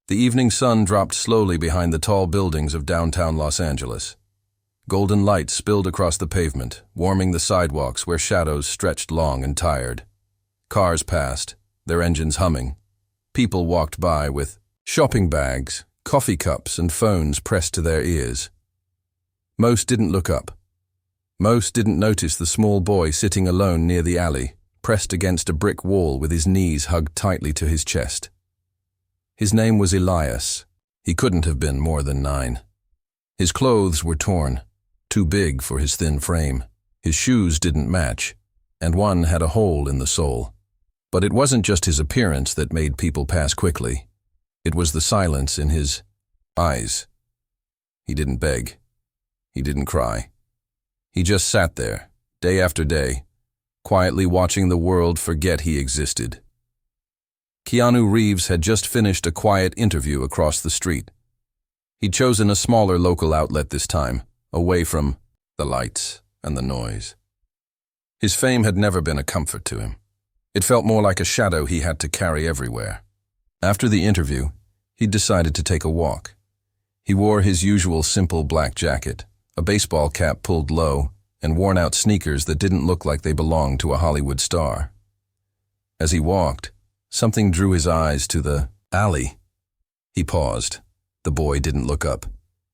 The evening sun dropped slowly behind the tall buildings of downtown Los Angeles. Golden light spilled across the pavement, warming the sidewalks where shadows stretched long and tired. Cars passed, their engines humming. People walked by with shopping bags, coffee cups, and phones pressed to their ears. Most didn't look up. Most didn't notice the small boy sitting alone near the alley, pressed against a brick wall with his knees hugged tightly to his chest. His name was Elias. He couldn't have been more than 9. His clothes were torn, too big for his thin frame. His shoes didn't match, and one had a hole in the sole. But it wasn't just his appearance that made people pass quickly. It was the silence in his eyes. He didn't beg. He didn't cry. He just sat there, day after day, quietly watching the world forget he existed. Keanu Reeves had just finished a quiet interview across the street. He'd chosen a smaller local outlet this time, away from the lights and the noise. His fame had never been a comfort to him. It felt more like a shadow he had to carry everywhere. After the interview, he'd decided to take a walk. He wore his usual simple black jacket, a baseball cap pulled low, and worn-out sneakers that didn't look like they belonged to a Hollywood star. As he walked, something drew his eyes to the alley. He paused. The boy didn't look up.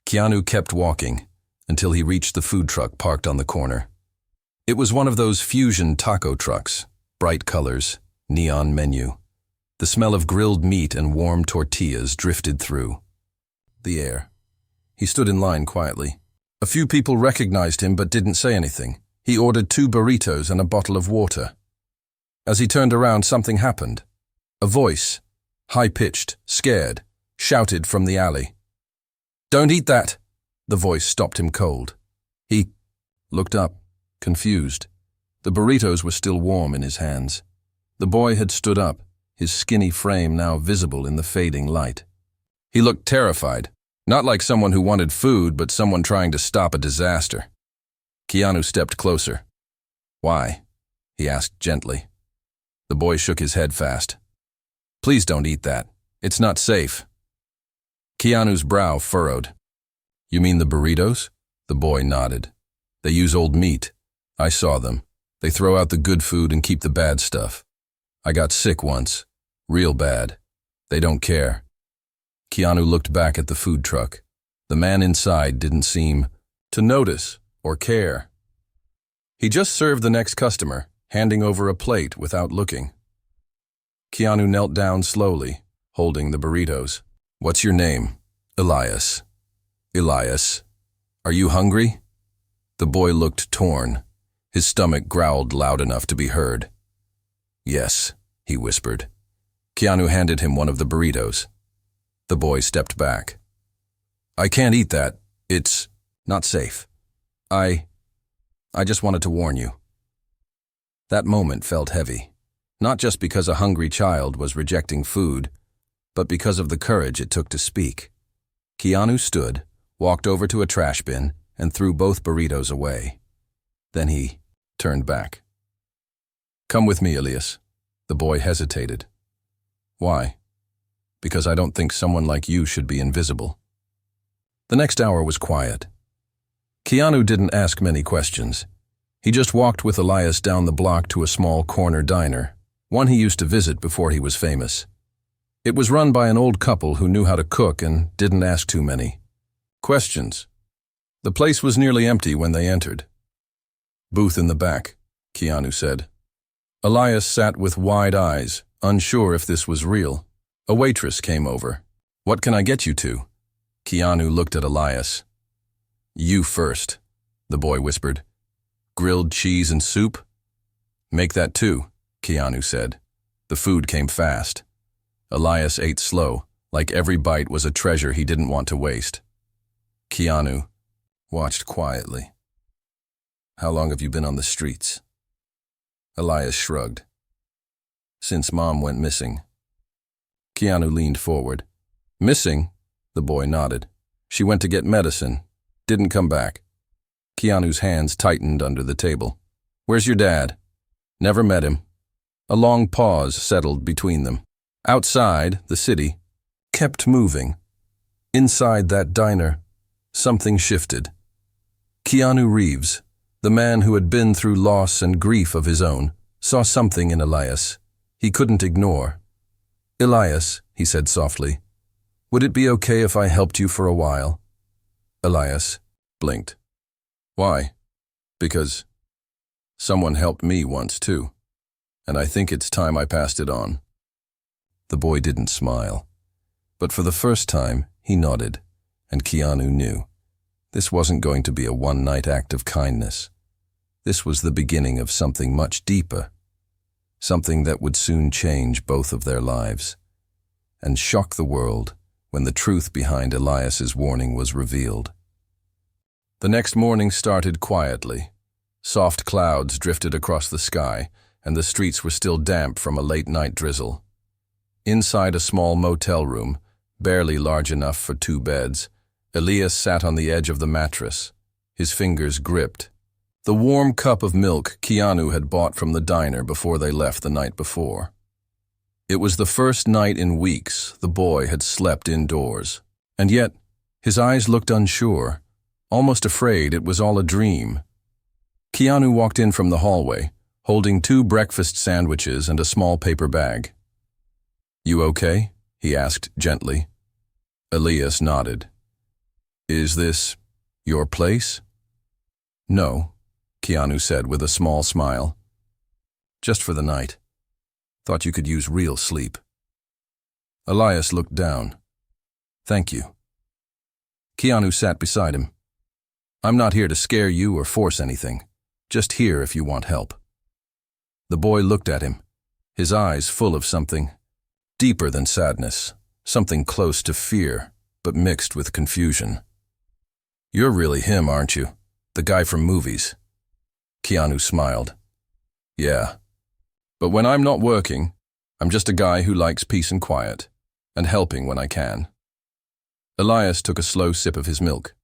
Keanu kept walking until he reached the food truck parked on the corner. It was one of those fusion taco trucks, bright colors, neon menu. The smell of grilled meat and warm tortillas drifted through the air. He stood in line quietly. A few people recognized him but didn't say anything. He ordered 2 burritos and a bottle of water. As he turned around, something happened. A voice, high-pitched, scared, shouted from the alley. "Don't eat that!" The voice stopped him cold. He looked up, confused. The burritos were still warm in his hands. The boy had stood up, his skinny frame now visible in the fading light. He looked terrified, not like someone who wanted food, but someone trying to stop a disaster. Keanu stepped closer. "Why?" he asked gently. The boy shook his head fast. "Please don't eat that. It's not safe." Keanu's brow furrowed. "You mean the burritos?" The boy nodded. "They use old meat. I saw them. They throw out the good food and keep the bad stuff. I got sick once. Real bad. They don't care." Keanu looked back at the food truck. The man inside didn't seem to notice or care. He just served the next customer, handing over a plate without looking. Keanu knelt down slowly, holding the burritos. "What's your name?" "Elias." "Elias, are you hungry?" The boy looked torn. His stomach growled loud enough to be heard. "Yes," he whispered. Keanu handed him one of the burritos. The boy stepped back. "I can't eat that. It's not safe. I just wanted to warn you." That moment felt heavy, not just because a hungry child was rejecting food, but because of the courage it took to speak. Keanu stood, walked over to a trash bin, and threw both burritos away. Then he turned back. "Come with me, Elias." The boy hesitated. "Why?" "Because I don't think someone like you should be invisible." The next hour was quiet. Keanu didn't ask many questions. He just walked with Elias down the block to a small corner diner, one he used to visit before he was famous. It was run by an old couple who knew how to cook and didn't ask too many questions. The place was nearly empty when they entered. "Booth in the back," Keanu said. Elias sat with wide eyes, unsure if this was real. A waitress came over. "What can I get you to?" Keanu looked at Elias. "You first," the boy whispered. "Grilled cheese and soup?" "Make that too," Keanu said. The food came fast. Elias ate slow, like every bite was a treasure he didn't want to waste. Keanu watched quietly. "How long have you been on the streets?" Elias shrugged. "Since Mom went missing." Keanu leaned forward. "Missing?" The boy nodded. "She went to get medicine. Didn't come back." Keanu's hands tightened under the table. "Where's your dad?" "Never met him." A long pause settled between them. Outside, the city, kept moving. Inside that diner, something shifted. Keanu Reeves, the man who had been through loss and grief of his own, saw something in Elias he couldn't ignore. "Elias," he said softly, "would it be okay if I helped you for a while?" Elias blinked. "Why?" "Because someone helped me once too, and I think it's time I passed it on." The boy didn't smile, but for the first time he nodded, and Keanu knew. This wasn't going to be a one-night act of kindness. This was the beginning of something much deeper, something that would soon change both of their lives, and shock the world when the truth behind Elias's warning was revealed. The next morning started quietly. Soft clouds drifted across the sky, and the streets were still damp from a late-night drizzle. Inside a small motel room, barely large enough for 2 beds, Elias sat on the edge of the mattress, his fingers gripped. The warm cup of milk Keanu had bought from the diner before they left the night before. It was the first night in weeks the boy had slept indoors, and yet his eyes looked unsure, almost afraid it was all a dream. Keanu walked in from the hallway, holding 2 breakfast sandwiches and a small paper bag. "You okay?" he asked gently. Elias nodded. "Is this your place?" "No," Keanu said with a small smile. "Just for the night. Thought you could use real sleep." Elias looked down. "Thank you." Keanu sat beside him. "I'm not here to scare you or force anything. Just here if you want help." The boy looked at him, his eyes full of something deeper than sadness, something close to fear, but mixed with confusion. "You're really him, aren't you? The guy from movies?" Keanu smiled. "Yeah. But when I'm not working, I'm just a guy who likes peace and quiet, and helping when I can." Elias took a slow sip of his milk.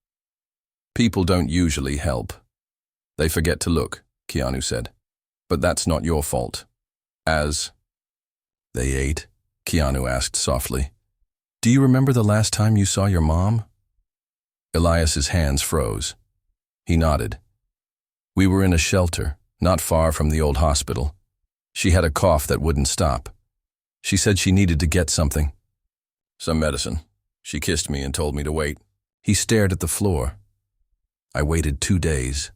"People don't usually help. They forget to look," Keanu said. "But that's not your fault." "As they ate?" Keanu asked softly. "Do you remember the last time you saw your mom?" Elias's hands froze. He nodded. "We were in a shelter, not far from the old hospital. She had a cough that wouldn't stop. She said she needed to get something. Some medicine. She kissed me and told me to wait." He stared at the floor. "I waited 2 days.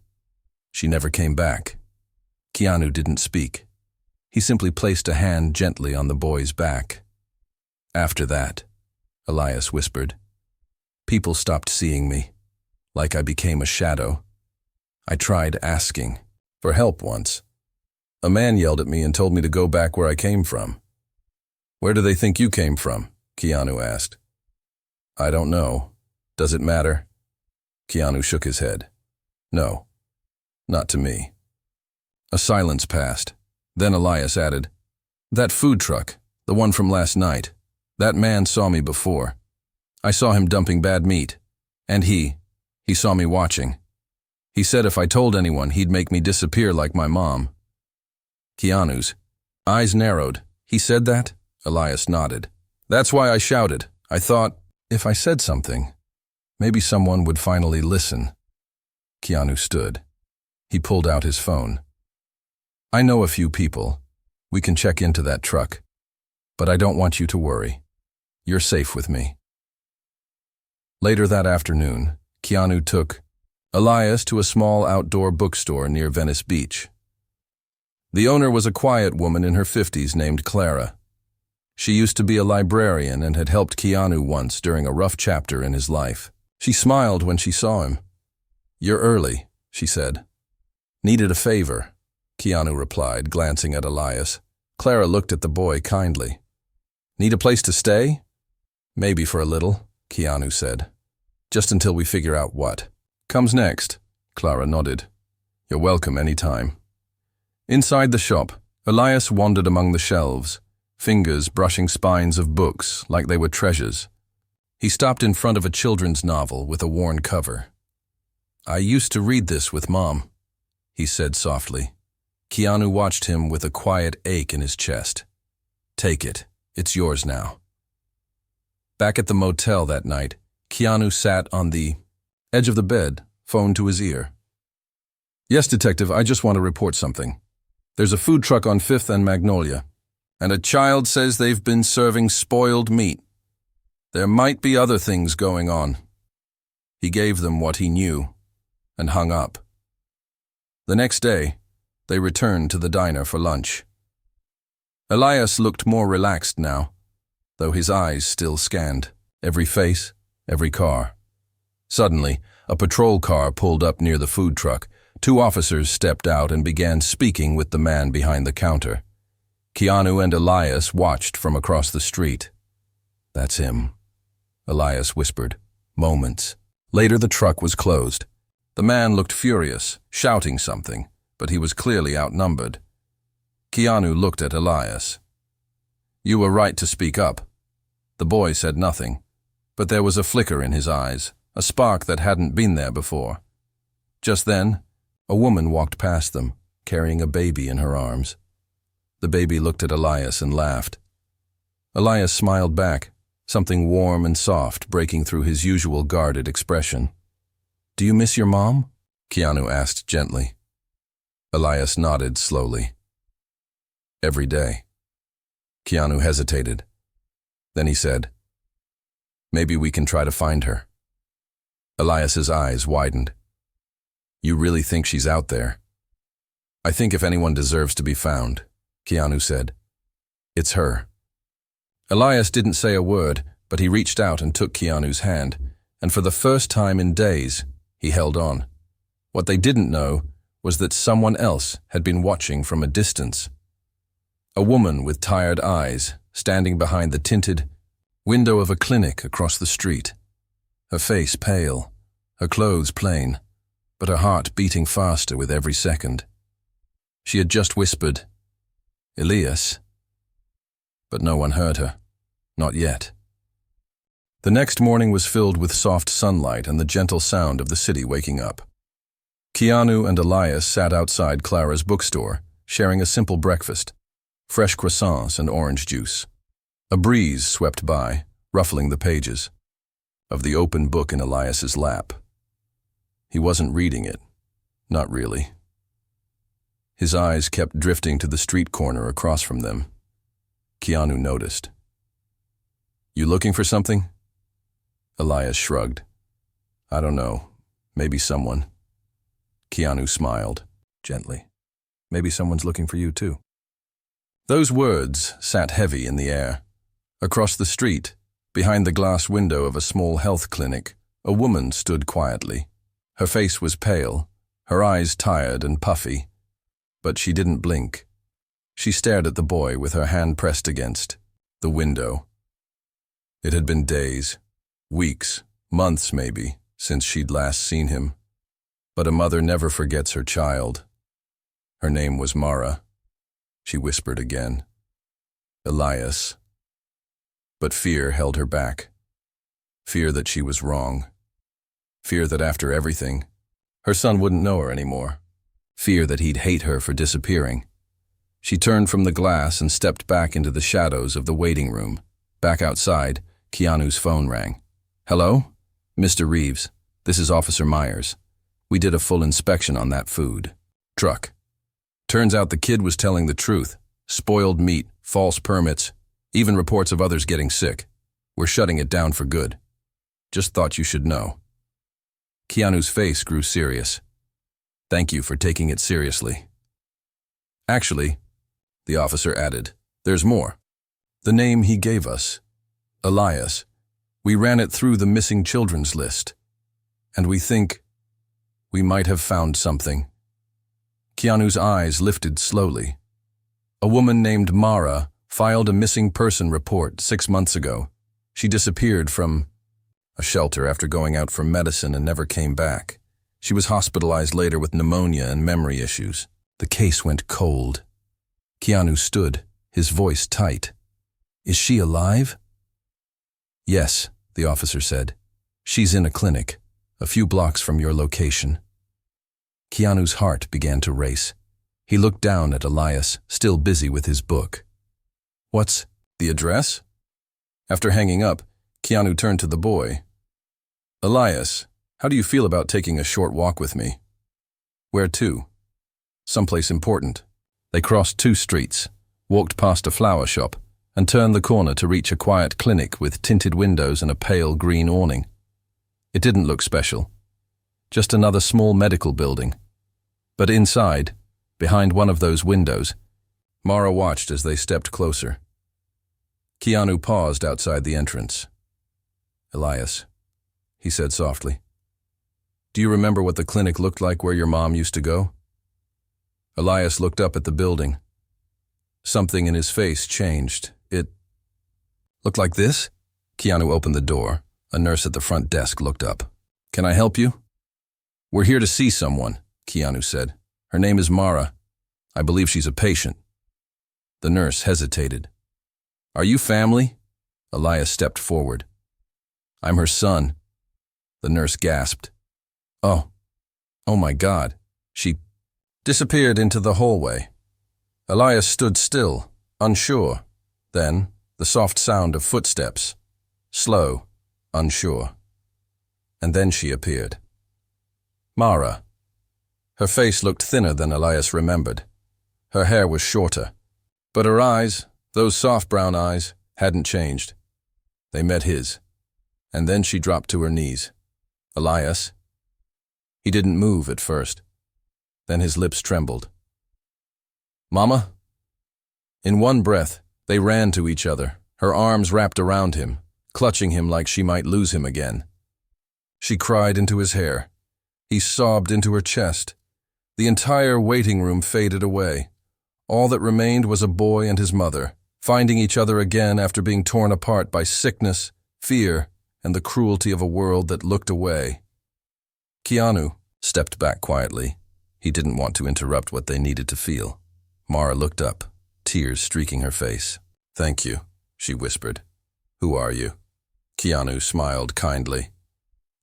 She never came back." Keanu didn't speak. He simply placed a hand gently on the boy's back. "After that," Elias whispered, "people stopped seeing me, like I became a shadow. I tried asking for help once. A man yelled at me and told me to go back where I came from." "Where do they think you came from?" Keanu asked. "I don't know. Does it matter?" Keanu shook his head. "No, not to me." A silence passed. Then Elias added, "That food truck, the one from last night, that man saw me before. I saw him dumping bad meat. And he saw me watching. He said if I told anyone, he'd make me disappear like my mom." Keanu's eyes narrowed. "He said that?" Elias nodded. "That's why I shouted. I thought, if I said something, maybe someone would finally listen." Keanu stood. He pulled out his phone. "I know a few people. We can check into that truck. But I don't want you to worry. You're safe with me." Later that afternoon, Keanu took Elias to a small outdoor bookstore near Venice Beach. The owner was a quiet woman in her 50s named Clara. She used to be a librarian and had helped Keanu once during a rough chapter in his life. She smiled when she saw him. "You're early," she said. "Needed a favor," Keanu replied, glancing at Elias. Clara looked at the boy kindly. "Need a place to stay?" "Maybe for a little," Keanu said. "Just until we figure out what comes next." Clara nodded. "You're welcome anytime." Inside the shop, Elias wandered among the shelves, fingers brushing spines of books like they were treasures. He stopped in front of a children's novel with a worn cover. "I used to read this with Mom," he said softly. Keanu watched him with a quiet ache in his chest. "Take it. It's yours now." Back at the motel that night, Keanu sat on the edge of the bed, phone to his ear. "Yes, detective, I just want to report something. There's a food truck on 5th and Magnolia, and a child says they've been serving spoiled meat. There might be other things going on." He gave them what he knew and hung up. The next day, they returned to the diner for lunch. Elias looked more relaxed now, though his eyes still scanned every face, every car. Suddenly, a patrol car pulled up near the food truck. 2 officers stepped out and began speaking with the man behind the counter. Keanu and Elias watched from across the street. "That's him," Elias whispered. Moments later, the truck was closed. The man looked furious, shouting something, but he was clearly outnumbered. Keanu looked at Elias. "You were right to speak up." The boy said nothing, but there was a flicker in his eyes, a spark that hadn't been there before. Just then, a woman walked past them, carrying a baby in her arms. The baby looked at Elias and laughed. Elias smiled back, something warm and soft breaking through his usual guarded expression. "Do you miss your mom?" Keanu asked gently. Elias nodded slowly. "Every day." Keanu hesitated. Then he said, "Maybe we can try to find her." Elias's eyes widened. "You really think she's out there?" "I think if anyone deserves to be found," Keanu said, "it's her." Elias didn't say a word, but he reached out and took Keanu's hand, and for the first time in days, he held on. What they didn't know was that someone else had been watching from a distance. A woman with tired eyes, standing behind the tinted window of a clinic across the street. Her face pale, her clothes plain, but her heart beating faster with every second. She had just whispered, "Elias," but no one heard her, not yet. The next morning was filled with soft sunlight and the gentle sound of the city waking up. Keanu and Elias sat outside Clara's bookstore, sharing a simple breakfast, fresh croissants and orange juice. A breeze swept by, ruffling the pages of the open book in Elias's lap. He wasn't reading it, not really. His eyes kept drifting to the street corner across from them. Keanu noticed. "You looking for something?" Elias shrugged. "I don't know. Maybe someone." Keanu smiled, gently. "Maybe someone's looking for you too." Those words sat heavy in the air. Across the street, behind the glass window of a small health clinic, a woman stood quietly. Her face was pale, her eyes tired and puffy, but she didn't blink. She stared at the boy with her hand pressed against the window. It had been days, weeks, months maybe, since she'd last seen him. But a mother never forgets her child. Her name was Mara. She whispered again, "Elias." But fear held her back. Fear that she was wrong. Fear that after everything, her son wouldn't know her anymore. Fear that he'd hate her for disappearing. She turned from the glass and stepped back into the shadows of the waiting room. Back outside, Keanu's phone rang. "Hello? Mr. Reeves, this is Officer Myers. We did a full inspection on that food truck. Turns out the kid was telling the truth. Spoiled meat, false permits, even reports of others getting sick. We're shutting it down for good. Just thought you should know." Keanu's face grew serious. "Thank you for taking it seriously." "Actually," the officer added, "there's more. The name he gave us, Elias, we ran it through the missing children's list, and we think we might have found something." Keanu's eyes lifted slowly. "A woman named Mara filed a missing person report 6 months ago. She disappeared from a shelter after going out for medicine and never came back. She was hospitalized later with pneumonia and memory issues. The case went cold." Keanu stood, his voice tight. "Is she alive?" "Yes," the officer said. "She's in a clinic, a few blocks from your location." Keanu's heart began to race. He looked down at Elias, still busy with his book. "What's the address?" After hanging up, Keanu turned to the boy. Elias, how do you feel about taking a short walk with me? Where to? Someplace important. They crossed 2 streets, walked past a flower shop, and turned the corner to reach a quiet clinic with tinted windows and a pale green awning. It didn't look special. Just another small medical building. But inside, behind one of those windows, Mara watched as they stepped closer. Keanu paused outside the entrance. Elias, he said softly, do you remember what the clinic looked like where your mom used to go? Elias looked up at the building. Something in his face changed. It looked like this? Keanu opened the door. A nurse at the front desk looked up. Can I help you? We're here to see someone, Keanu said. Her name is Mara. I believe she's a patient. The nurse hesitated. Are you family? Elias stepped forward. I'm her son. The nurse gasped. Oh my God. She disappeared into the hallway. Elias stood still, unsure. Then, the soft sound of footsteps. Slow, unsure. And then she appeared. Mara. Her face looked thinner than Elias remembered. Her hair was shorter. But her eyes, those soft brown eyes, hadn't changed. They met his. And then she dropped to her knees. Elias. He didn't move at first. Then his lips trembled. Mama? In one breath, they ran to each other, her arms wrapped around him, clutching him like she might lose him again. She cried into his hair. He sobbed into her chest. The entire waiting room faded away. All that remained was a boy and his mother, finding each other again after being torn apart by sickness, fear, and the cruelty of a world that looked away. Keanu stepped back quietly. He didn't want to interrupt what they needed to feel. Mara looked up, tears streaking her face. Thank you, she whispered. Who are you? Keanu smiled kindly.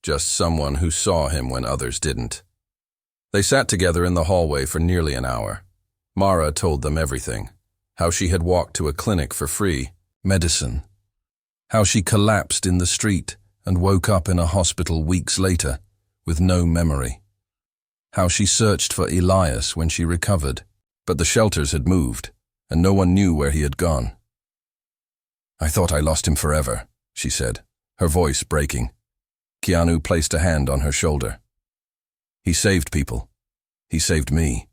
Just someone who saw him when others didn't. They sat together in the hallway for nearly an hour. Mara told them everything. How she had walked to a clinic for free medicine. How she collapsed in the street and woke up in a hospital weeks later with no memory. How she searched for Elias when she recovered, but the shelters had moved, and no one knew where he had gone. I thought I lost him forever, she said, her voice breaking. Keanu placed a hand on her shoulder. He saved people. He saved me.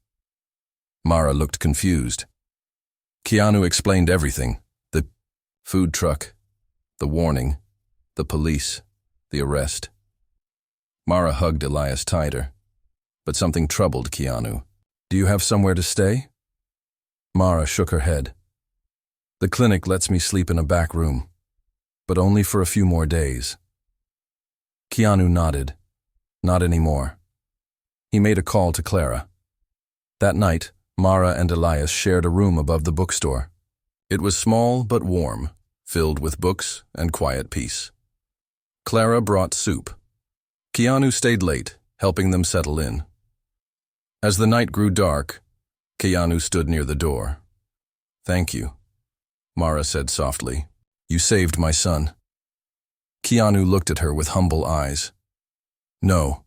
Mara looked confused. Keanu explained everything. The food truck, the warning, the police, the arrest. Mara hugged Elias tighter. But something troubled Keanu. Do you have somewhere to stay? Mara shook her head. The clinic lets me sleep in a back room, but only for a few more days. Keanu nodded. Not anymore. He made a call to Clara. That night, Mara and Elias shared a room above the bookstore. It was small but warm, filled with books and quiet peace. Clara brought soup. Keanu stayed late, helping them settle in. As the night grew dark, Keanu stood near the door. Thank you, Mara said softly. You saved my son. Keanu looked at her with humble eyes. No,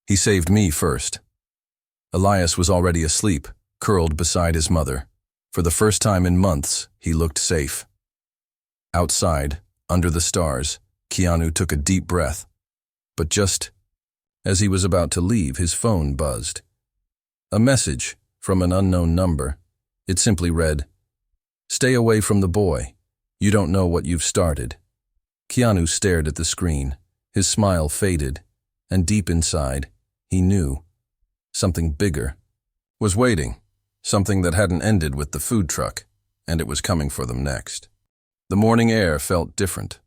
he saved me first. Elias was already asleep, curled beside his mother. For the first time in months, he looked safe. Outside, under the stars, Keanu took a deep breath. But just as he was about to leave, his phone buzzed. A message from an unknown number. It simply read, "Stay away from the boy. You don't know what you've started." Keanu stared at the screen. His smile faded, and deep inside, he knew something bigger was waiting, something that hadn't ended with the food truck, and it was coming for them next. The morning air felt different,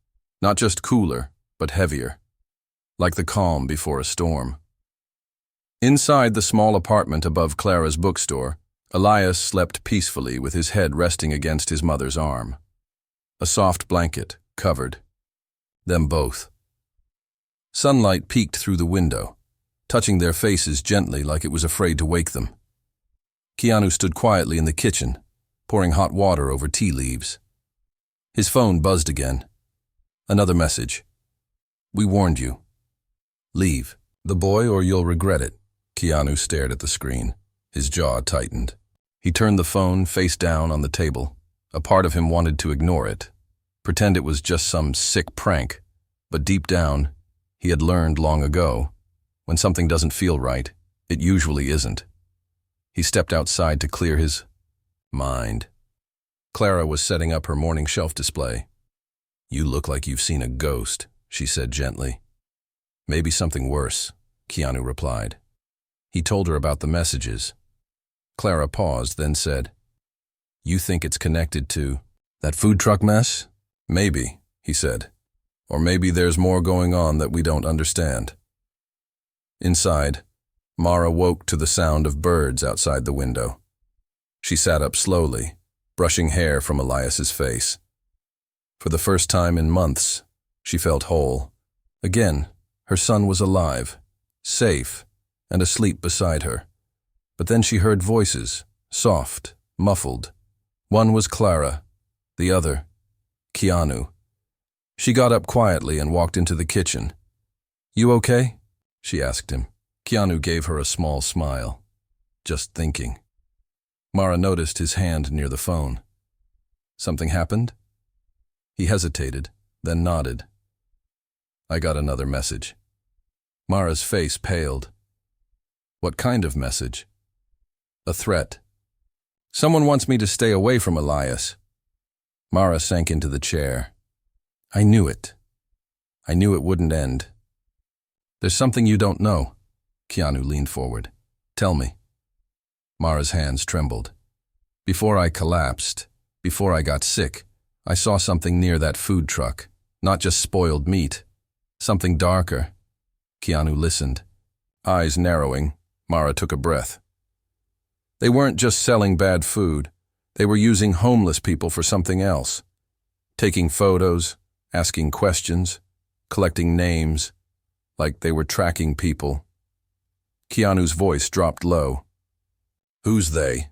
not just cooler, but heavier, like the calm before a storm. Inside the small apartment above Clara's bookstore, Elias slept peacefully with his head resting against his mother's arm. A soft blanket covered them both. Sunlight peeked through the window, touching their faces gently like it was afraid to wake them. Keanu stood quietly in the kitchen, pouring hot water over tea leaves. His phone buzzed again. Another message. We warned you. Leave. The boy or you'll regret it. Keanu stared at the screen. His jaw tightened. He turned the phone face down on the table. A part of him wanted to ignore it, pretend it was just some sick prank, but deep down, he had learned long ago, when something doesn't feel right, it usually isn't. He stepped outside to clear his mind. Clara was setting up her morning shelf display. You look like you've seen a ghost, she said gently. Maybe something worse, Keanu replied. He told her about the messages. Clara paused, then said, You think it's connected to that food truck mess? Maybe, he said. Or maybe there's more going on that we don't understand. Inside, Mara woke to the sound of birds outside the window. She sat up slowly, brushing hair from Elias's face. For the first time in months, she felt whole. Again, her son was alive, safe, and asleep beside her. But then she heard voices, soft, muffled. One was Clara, the other, Keanu. She got up quietly and walked into the kitchen. You okay? She asked him. Keanu gave her a small smile. Just thinking. Mara noticed his hand near the phone. Something happened? He hesitated, then nodded. I got another message. Mara's face paled. What kind of message? A threat. Someone wants me to stay away from Elias. Mara sank into the chair. I knew it. I knew it wouldn't end. There's something you don't know. Keanu leaned forward. Tell me. Mara's hands trembled. Before I collapsed, before I got sick, I saw something near that food truck. Not just spoiled meat. Something darker. Keanu listened. Eyes narrowing, Mara took a breath. They weren't just selling bad food. They were using homeless people for something else. Taking photos, asking questions, collecting names, like they were tracking people. Keanu's voice dropped low. Who's they?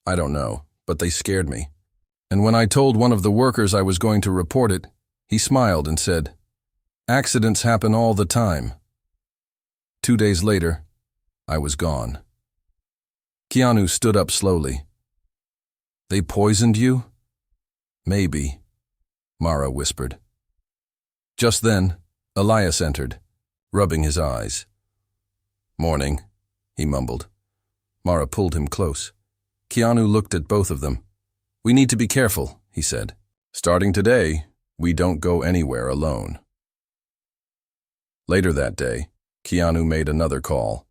I don't know, but they scared me. And when I told one of the workers I was going to report it, he smiled and said, Accidents happen all the time. 2 days later, I was gone. Keanu stood up slowly. They poisoned you? Maybe, Mara whispered. Just then, Elias entered, rubbing his eyes. Morning, he mumbled. Mara pulled him close. Keanu looked at both of them. We need to be careful, he said. Starting today, we don't go anywhere alone. Later that day, Keanu made another call.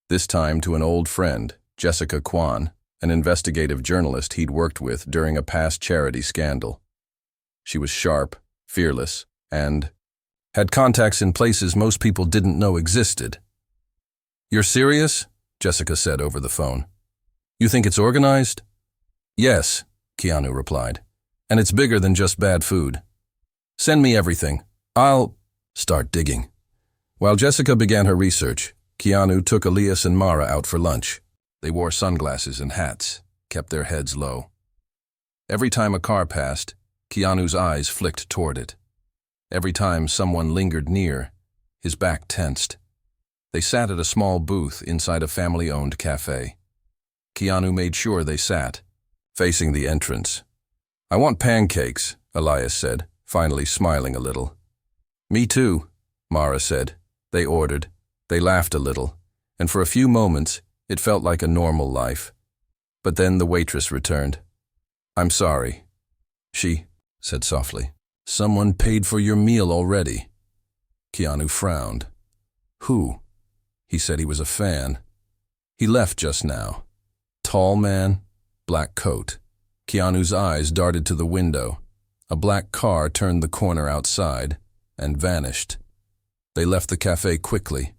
This time to an old friend, Jessica Kwan, an investigative journalist he'd worked with during a past charity scandal. She was sharp, fearless, and had contacts in places most people didn't know existed. You're serious? Jessica said over the phone. You think it's organized? Yes, Keanu replied. And it's bigger than just bad food. Send me everything. I'll start digging. While Jessica began her research, Keanu took Elias and Mara out for lunch. They wore sunglasses and hats, kept their heads low. Every time a car passed, Keanu's eyes flicked toward it. Every time someone lingered near, his back tensed. They sat at a small booth inside a family-owned cafe. Keanu made sure they sat, facing the entrance. I want pancakes, Elias said, finally smiling a little. Me too, Mara said. They ordered. They laughed a little, and for a few moments, it felt like a normal life. But then the waitress returned. I'm sorry, she said softly. Someone paid for your meal already. Keanu frowned. Who? He said he was a fan. He left just now. Tall man, black coat. Keanu's eyes darted to the window. A black car turned the corner outside and vanished. They left the cafe quickly.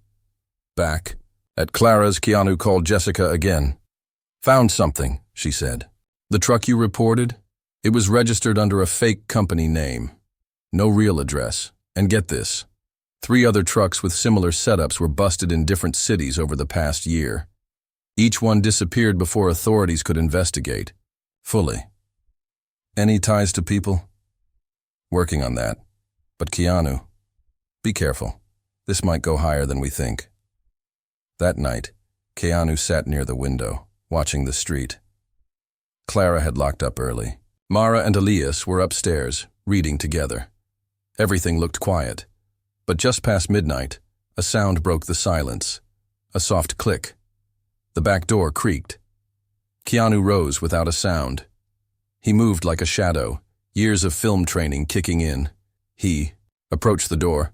Back at Clara's, Keanu called Jessica again. Found something, she said. The truck you reported? It was registered under a fake company name. No real address. And get this. 3 other trucks with similar setups were busted in different cities over the past year. Each one disappeared before authorities could investigate. Fully. Any ties to people? Working on that. But Keanu, be careful. This might go higher than we think. That night, Keanu sat near the window, watching the street. Clara had locked up early. Mara and Elias were upstairs, reading together. Everything looked quiet, but just past midnight, a sound broke the silence. A soft click. The back door creaked. Keanu rose without a sound. He moved like a shadow, years of film training kicking in. He approached the door.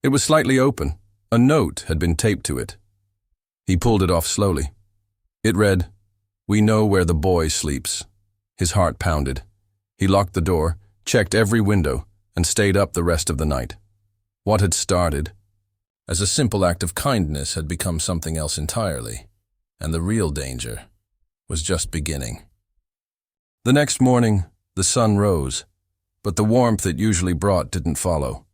It was slightly open. A note had been taped to it. He pulled it off slowly. It read, "We know where the boy sleeps." His heart pounded. He locked the door, checked every window, and stayed up the rest of the night. What had started as a simple act of kindness had become something else entirely, and the real danger was just beginning. The next morning, the sun rose, but the warmth it usually brought didn't follow.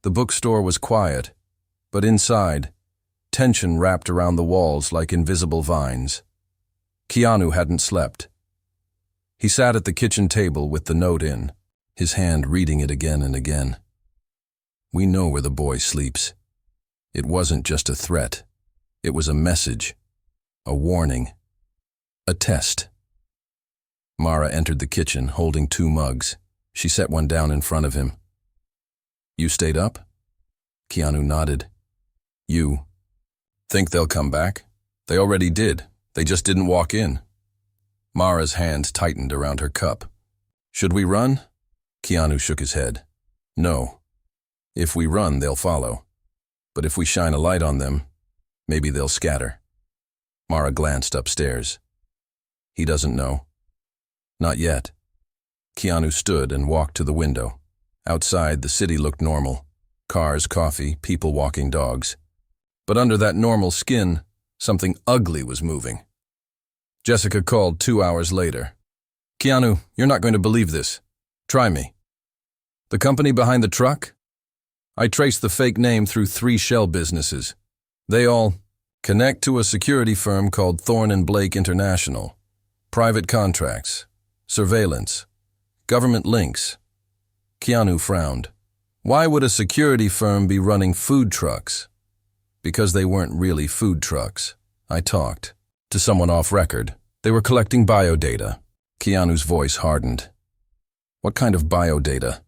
The bookstore was quiet, but inside, tension wrapped around the walls like invisible vines. Keanu hadn't slept. He sat at the kitchen table with the note in, his hand reading it again and again. We know where the boy sleeps. It wasn't just a threat. It was a message, a warning, a test. Mara entered the kitchen holding 2 mugs. She set one down in front of him. You stayed up? Keanu nodded. You think they'll come back? They already did. They just didn't walk in. Mara's hand tightened around her cup. Should we run? Keanu shook his head. No. If we run, they'll follow. But if we shine a light on them, maybe they'll scatter. Mara glanced upstairs. He doesn't know. Not yet. Keanu stood and walked to the window. Outside, the city looked normal. Cars, coffee, people walking dogs. But under that normal skin, something ugly was moving. Jessica called 2 hours later. Keanu, you're not going to believe this. Try me. The company behind the truck? I traced the fake name through 3 shell businesses. They all connect to a security firm called Thorne & Blake International. Private contracts, surveillance, government links. Keanu frowned. Why would a security firm be running food trucks? Because they weren't really food trucks. I talked to someone off record. They were collecting biodata. Keanu's voice hardened. What kind of biodata?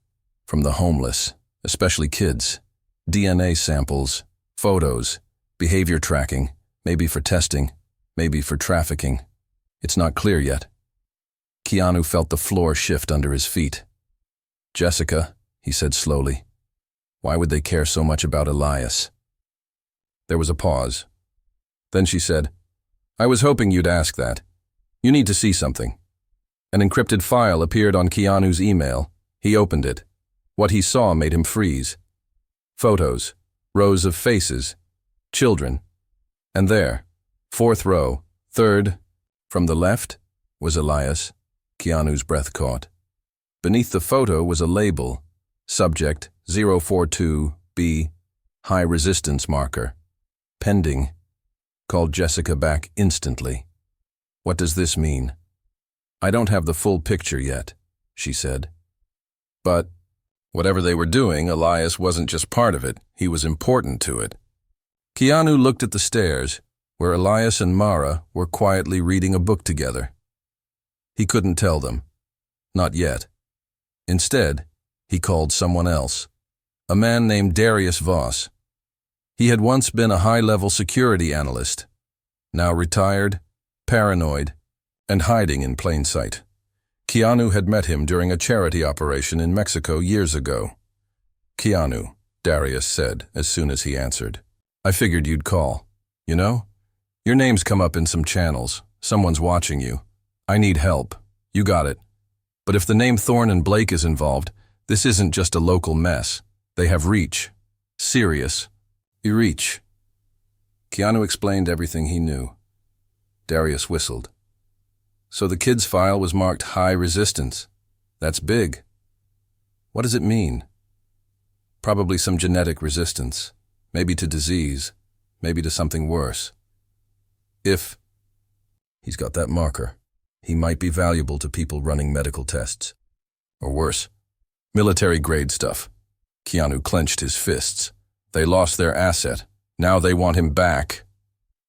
From the homeless, especially kids. DNA samples, photos, behavior tracking, maybe for testing, maybe for trafficking. It's not clear yet. Keanu felt the floor shift under his feet. Jessica, he said slowly, why would they care so much about Elias? There was a pause. Then she said, I was hoping you'd ask that. You need to see something. An encrypted file appeared on Keanu's email. He opened it. What he saw made him freeze. Photos, rows of faces, children. And there, 4th row, 3rd, from the left, was Elias. Keanu's breath caught. Beneath the photo was a label, subject 042B, high resistance marker. Pending. Called Jessica back instantly. What does this mean? I don't have the full picture yet, she said. But whatever they were doing, Elias wasn't just part of it, he was important to it. Keanu looked at the stairs, where Elias and Mara were quietly reading a book together. He couldn't tell them. Not yet. Instead, he called someone else. A man named Darius Voss. He had once been a high-level security analyst, now retired, paranoid, and hiding in plain sight. Keanu had met him during a charity operation in Mexico years ago. Keanu, Darius said as soon as he answered. I figured you'd call. You know? Your name's come up in some channels. Someone's watching you. I need help. You got it. But if the name Thorne & Blake is involved, this isn't just a local mess. They have reach. Serious. Reach. Keanu explained everything he knew. Darius whistled. So the kid's file was marked high resistance. That's big. What does it mean? Probably some genetic resistance. Maybe to disease. Maybe to something worse. If he's got that marker, he might be valuable to people running medical tests. Or worse, military-grade stuff. Keanu clenched his fists. They lost their asset. Now they want him back.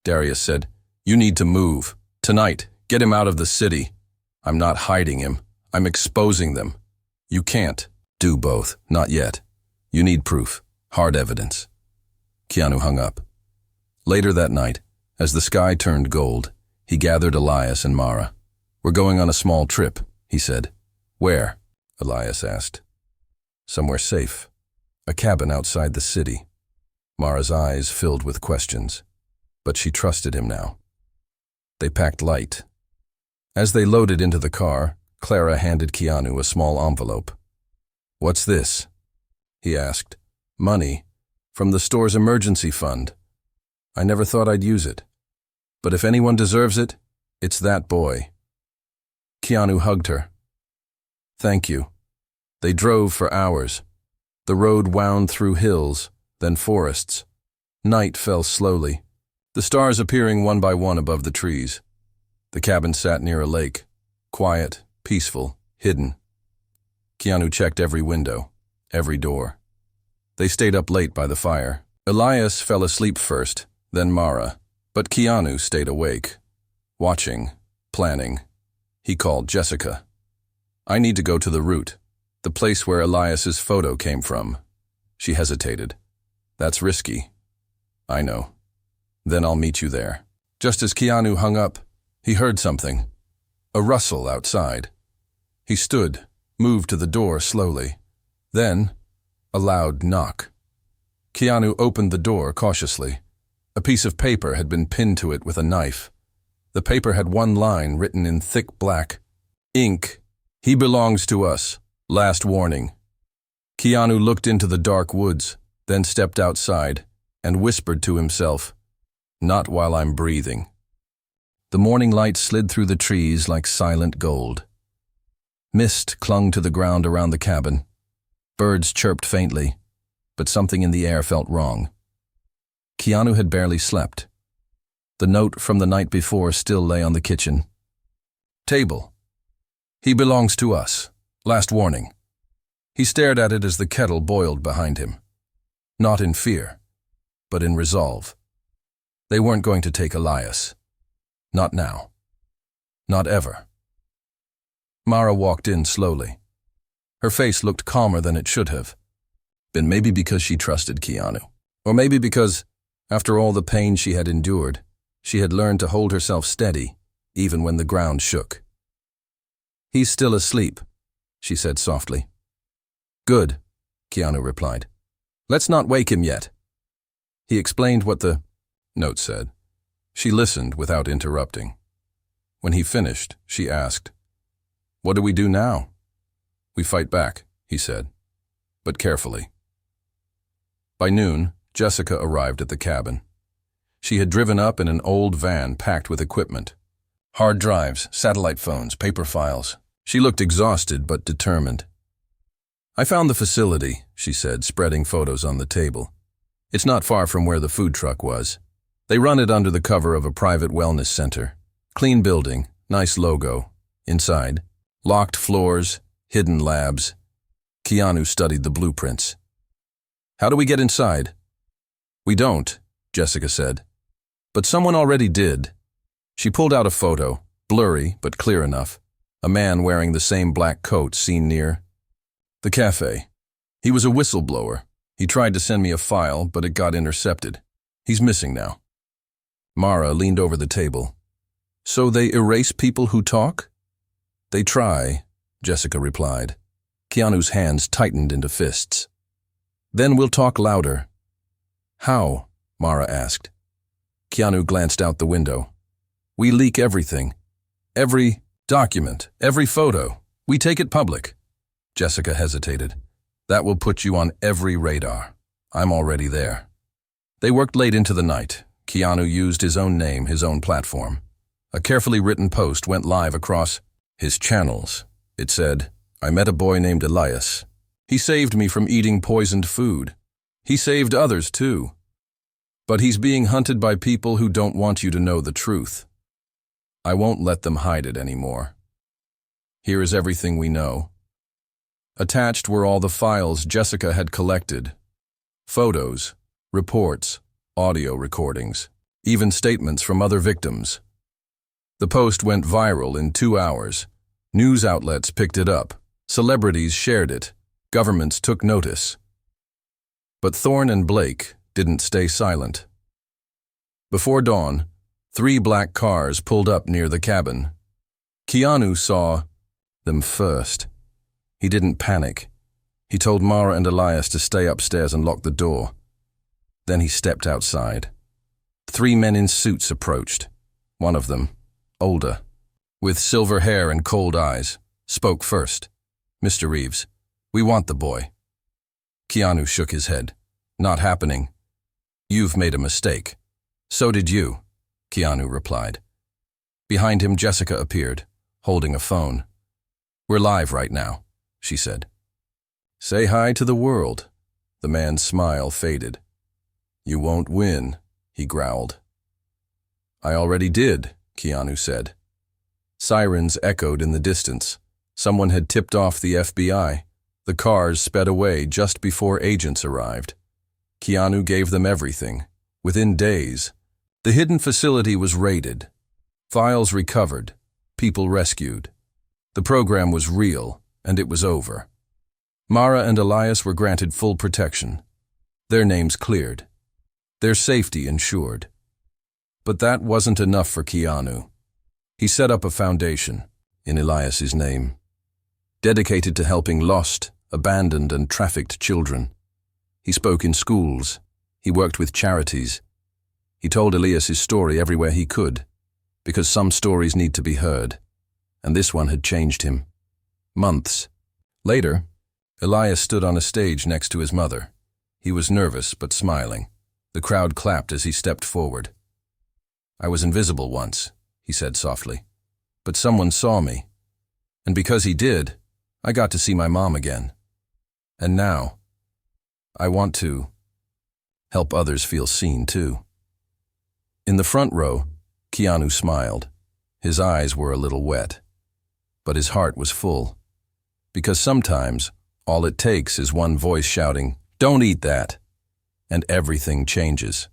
Darius said, "You need to move. Tonight, get him out of the city." "I'm not hiding him. I'm exposing them." "You can't do both. Not yet. You need proof. Hard evidence." Keanu hung up. Later that night, as the sky turned gold, he gathered Elias and Mara. "We're going on a small trip," he said. "Where?" Elias asked. "Somewhere safe. A cabin outside the city." Mara's eyes filled with questions, but she trusted him now. They packed light. As they loaded into the car, Clara handed Keanu a small envelope. "What's this?" he asked. "Money. From the store's emergency fund. I never thought I'd use it. But if anyone deserves it, it's that boy." Keanu hugged her. "Thank you." They drove for hours. The road wound through hills, then forests. Night fell slowly, the stars appearing one by one above the trees. The cabin sat near a lake, quiet, peaceful, hidden. Keanu checked every window, every door. They stayed up late by the fire. Elias fell asleep first, then Mara, but Keanu stayed awake, watching, planning. He called Jessica. "I need to go to the route, the place where Elias's photo came from." She hesitated. "That's risky." "I know. Then I'll meet you there." Just as Keanu hung up, he heard something. A rustle outside. He stood, moved to the door slowly. Then, a loud knock. Keanu opened the door cautiously. A piece of paper had been pinned to it with a knife. The paper had one line written in thick black ink. "He belongs to us. Last warning." Keanu looked into the dark woods, then stepped outside and whispered to himself, "Not while I'm breathing." The morning light slid through the trees like silent gold. Mist clung to the ground around the cabin. Birds chirped faintly, but something in the air felt wrong. Keanu had barely slept. The note from the night before still lay on the kitchen table. "He belongs to us. Last warning." He stared at it as the kettle boiled behind him. Not in fear, but in resolve. They weren't going to take Elias. Not now. Not ever. Mara walked in slowly. Her face looked calmer than it should have. Been maybe because she trusted Keanu. Or maybe because, after all the pain she had endured, she had learned to hold herself steady, even when the ground shook. "He's still asleep," she said softly. "Good," Keanu replied. "Let's not wake him yet." He explained what the note said. She listened without interrupting. When he finished, she asked, "What do we do now?" "We fight back," he said, "but carefully." By noon, Jessica arrived at the cabin. She had driven up in an old van packed with equipment. Hard drives, satellite phones, paper files. She looked exhausted but determined. "I found the facility," she said, spreading photos on the table. "It's not far from where the food truck was. They run it under the cover of a private wellness center. Clean building, nice logo. Inside, locked floors, hidden labs." Keanu studied the blueprints. "How do we get inside?" "We don't," Jessica said. "But someone already did." She pulled out a photo, blurry but clear enough. A man wearing the same black coat seen near the cafe. He was a whistleblower. He tried to send me a file, but it got intercepted. He's missing now. Mara leaned over the table. "So they erase people who talk?" "They try," Jessica replied. Keanu's hands tightened into fists. "Then we'll talk louder." "How?" Mara asked. Keanu glanced out the window. "We leak everything. Every document, every photo. We take it public." Jessica hesitated. "That will put you on every radar. I'm already there." They worked late into the night. Keanu used his own name, his own platform. A carefully written post went live across his channels. It said, "I met a boy named Elias. He saved me from eating poisoned food. He saved others too. But he's being hunted by people who don't want you to know the truth. I won't let them hide it anymore. Here is everything we know. Attached were all the files Jessica had collected. Photos, reports, audio recordings, even statements from other victims. The post went viral in 2 hours. News outlets picked it up. Celebrities shared it. Governments took notice. But Thorne and Blake didn't stay silent. Before dawn, 3 black cars pulled up near the cabin. Keanu saw them first. He didn't panic. He told Mara and Elias to stay upstairs and lock the door. Then he stepped outside. 3 men in suits approached. One of them, older, with silver hair and cold eyes, spoke first. "Mr. Reeves, we want the boy." Keanu shook his head. "Not happening. You've made a mistake." "So did you," Keanu replied. Behind him, Jessica appeared, holding a phone. "We're live right now," she said. "Say hi to the world." The man's smile faded. "You won't win," he growled. "I already did," Keanu said. Sirens echoed in the distance. Someone had tipped off the FBI. The cars sped away just before agents arrived. Keanu gave them everything. Within days, the hidden facility was raided. Files recovered. People rescued. The program was real, and it was over. Mara and Elias were granted full protection. Their names cleared. Their safety ensured. But that wasn't enough for Keanu. He set up a foundation, in Elias's name, dedicated to helping lost, abandoned, and trafficked children. He spoke in schools. He worked with charities. He told Elias's story everywhere he could, because some stories need to be heard, and this one had changed him. Months later, Elias stood on a stage next to his mother. He was nervous but smiling. The crowd clapped as he stepped forward. "I was invisible once," he said softly, "but someone saw me. And because he did, I got to see my mom again. And now, I want to help others feel seen too." In the front row, Keanu smiled. His eyes were a little wet, but his heart was full. Because sometimes, all it takes is one voice shouting, "Don't eat that!" and everything changes.